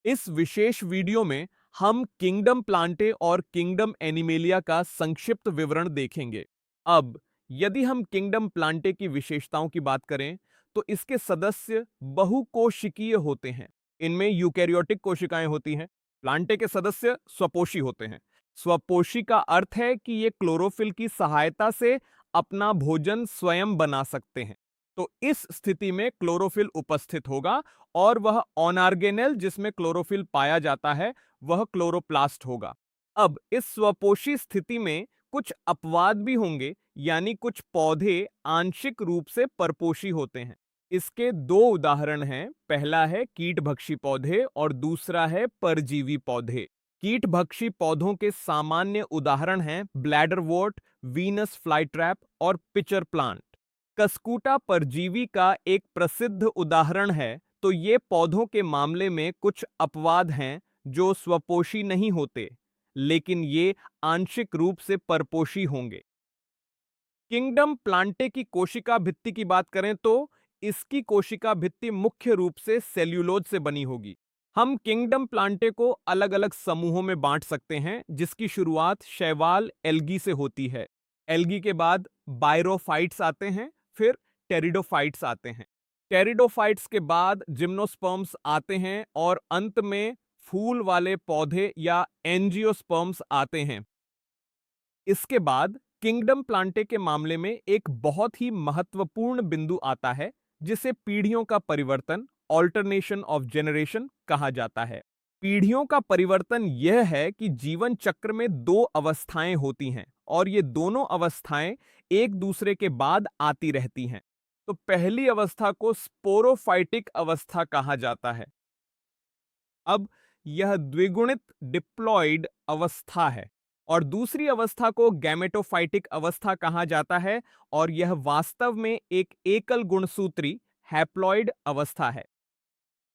इस विशेष वीडियो में हम किंगडम प्लांटे और किंगडम एनिमेलिया का संक्षिप्त विवरण देखेंगे। अब यदि हम किंगडम प्लांटे की विशेषताओं की बात करें तो इसके सदस्य बहुकोशिकीय होते हैं। इनमें यूकेरियोटिक कोशिकाएं होती हैं। प्लांटे के सदस्य स्वपोषी होते हैं। स्वपोषी का अर्थ है कि ये क्लोरोफिल की सहायता से अपना भोजन स्वयं बना सकते हैं। तो इस स्थिति में क्लोरोफिल उपस्थित होगा और वह ऑर्गेनेल जिसमें क्लोरोफिल पाया जाता है वह क्लोरोप्लास्ट होगा। अब इस स्वपोषी स्थिति में कुछ अपवाद भी होंगे, यानी कुछ पौधे आंशिक रूप से परपोषी होते हैं। इसके दो उदाहरण हैं। पहला है कीटभक्षी पौधे और दूसरा है परजीवी पौधे। कीटभक्षी पौधों के सामान्य उदाहरण हैं ब्लैडरवॉर्ट, वीनस फ्लाईट्रैप और पिचर प्लांट। कसकूटा परजीवी का एक प्रसिद्ध उदाहरण है। तो ये पौधों के मामले में कुछ अपवाद हैं जो स्वपोषी नहीं होते, लेकिन ये आंशिक रूप से परपोषी होंगे। किंगडम प्लांटे की कोशिका भित्ति की बात करें तो इसकी कोशिका भित्ति मुख्य रूप से सेल्यूलोज से बनी होगी। हम किंगडम प्लांटे को अलग अलग समूहों में बांट सकते हैं, जिसकी शुरुआत शैवाल एल्गी से होती है। एल्गी के बाद बायरोफाइट्स आते हैं, फिर टेरिडोफाइट्स आते हैं। टेरिडोफाइट्स के बाद जिम्नोस्पर्म्स आते हैं और अंत में फूल वाले पौधे या एंजियोस्पर्म्स आते हैं। इसके बाद किंगडम प्लांटे के मामले में एक बहुत ही महत्वपूर्ण बिंदु आता है, जिसे पीढ़ियों का परिवर्तन, ऑल्टरनेशन ऑफ जनरेशन कहा जाता है। पीढ़ियों का परिवर्तन यह है कि जीवन चक्र में दो अवस्थाएं होती हैं और ये दोनों अवस्थाएं एक दूसरे के बाद आती रहती हैं। तो पहली अवस्था को स्पोरोफाइटिक अवस्था कहा जाता है। अब यह द्विगुणित डिप्लॉइड अवस्था है और दूसरी अवस्था को गैमेटोफाइटिक अवस्था कहा जाता है और यह वास्तव में एक एकल गुणसूत्री हैप्लॉइड अवस्था है।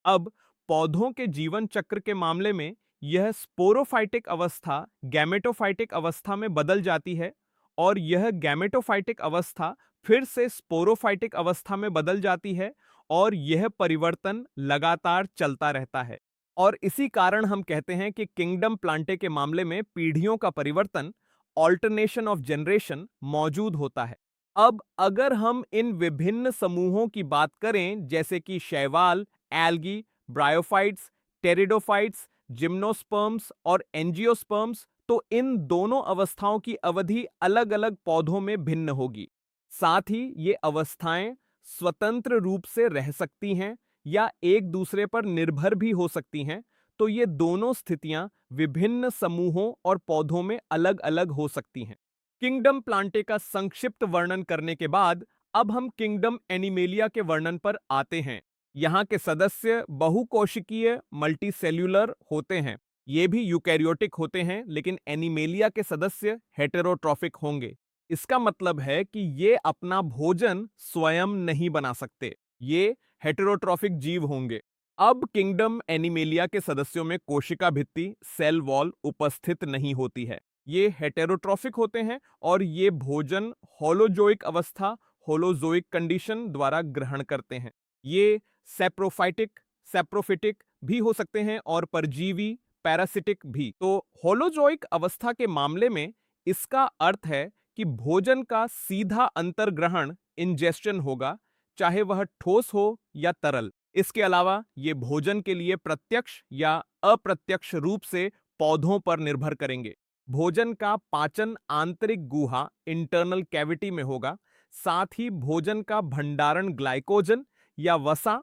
अब पौधों के जीवन चक्र के मामले में यह स्पोरोफाइटिक अवस्था गैमेटोफाइटिक अवस्था में बदल जाती है और यह गैमेटोफाइटिक अवस्था फिर से स्पोरोफाइटिक अवस्था में बदल जाती है और यह परिवर्तन लगातार चलता रहता है। और इसी कारण हम कहते हैं कि किंगडम प्लांटे के मामले में पीढ़ियों का परिवर्तन, ऑल्टरनेशन ऑफ जनरेशन, मौजूद होता है। अब अगर हम इन विभिन्न समूहों की बात करें, जैसे कि शैवाल, एल्गी, ब्रायोफाइट्स, टेरिडोफाइट्स, जिम्नोस्पर्म्स और एंजियोस्पर्म्स, तो इन दोनों अवस्थाओं की अवधि अलग अलग पौधों में भिन्न होगी। साथ ही ये अवस्थाएं स्वतंत्र रूप से रह सकती हैं या एक दूसरे पर निर्भर भी हो सकती हैं। तो ये दोनों स्थितियां विभिन्न समूहों और पौधों में अलग अलग हो सकती हैं। किंगडम प्लांटे का संक्षिप्त वर्णन करने के बाद अब हम किंगडम एनिमेलिया के वर्णन पर आते हैं। यहाँ के सदस्य बहुकोशिकीय मल्टीसेल्यूलर होते हैं। ये भी यूकैरियोटिक होते हैं, लेकिन एनिमेलिया के सदस्य हेटेरोट्रॉफिक होंगे। इसका मतलब है कि ये अपना भोजन स्वयं नहीं बना सकते। ये हेटेरोट्रॉफिक जीव होंगे। अब किंगडम एनिमेलिया के सदस्यों में कोशिका भित्ति, सेल वॉल उपस्थित नहीं होती है। ये हेटेरोट्रॉफिक होते हैं और ये भोजन होलोजोइक अवस्था, होलोजोइक कंडीशन द्वारा ग्रहण करते हैं। ये सेप्रोफाइटिक, सेप्रोफिटिक भी हो सकते हैं और परजीवी, पैरासिटिक भी। तो होलोजोइक अवस्था के मामले में इसका अर्थ है कि भोजन का सीधा अंतर्ग्रहण, इंजेस्शन होगा, चाहे वह ठोस हो या तरल। इसके अलावा ये भोजन के लिए प्रत्यक्ष या अप्रत्यक्ष रूप से पौधों पर निर्भर करेंगे। भोजन का पाचन आंतरिक गुहा, इंटरनल कैविटी में होगा। साथ ही भोजन का भंडारण ग्लाइकोजन या वसा,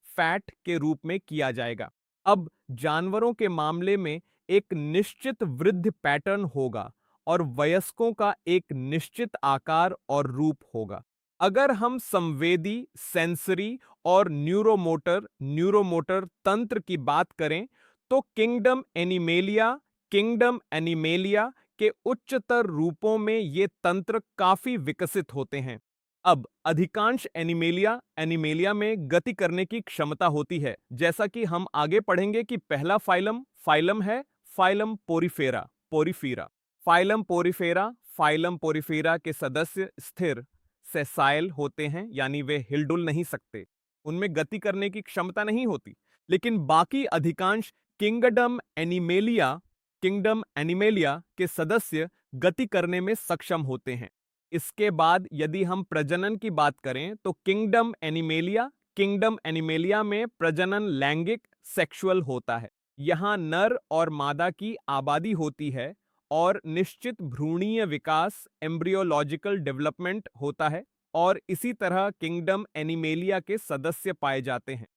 फैट के रूप में किया जाएगा। अब जानवरों के मामले में एक निश्चित वृद्धि पैटर्न होगा और वयस्कों का एक निश्चित आकार और रूप होगा। अगर हम संवेदी, सेंसरी और न्यूरोमोटर तंत्र की बात करें तो किंगडम एनिमेलिया के उच्चतर रूपों में ये तंत्र काफी विकसित होते हैं। अब अधिकांश एनिमेलिया में गति करने की क्षमता होती है। जैसा कि हम आगे पढ़ेंगे कि पहला फाइलम है फाइलम पोरिफेरा। फाइलम पोरिफेरा के सदस्य स्थिर सेसाइल होते हैं, यानी वे हिलडुल नहीं सकते, उनमें गति करने की क्षमता नहीं होती। लेकिन बाकी अधिकांश किंगडम एनिमेलिया के सदस्य गति करने में सक्षम होते हैं। इसके बाद यदि हम प्रजनन की बात करें तो किंगडम एनिमेलिया में प्रजनन लैंगिक सेक्सुअल होता है। यहाँ नर और मादा की आबादी होती है और निश्चित भ्रूणीय विकास एम्ब्रियोलॉजिकल डेवलपमेंट होता है और इसी तरह किंगडम एनिमेलिया के सदस्य पाए जाते हैं।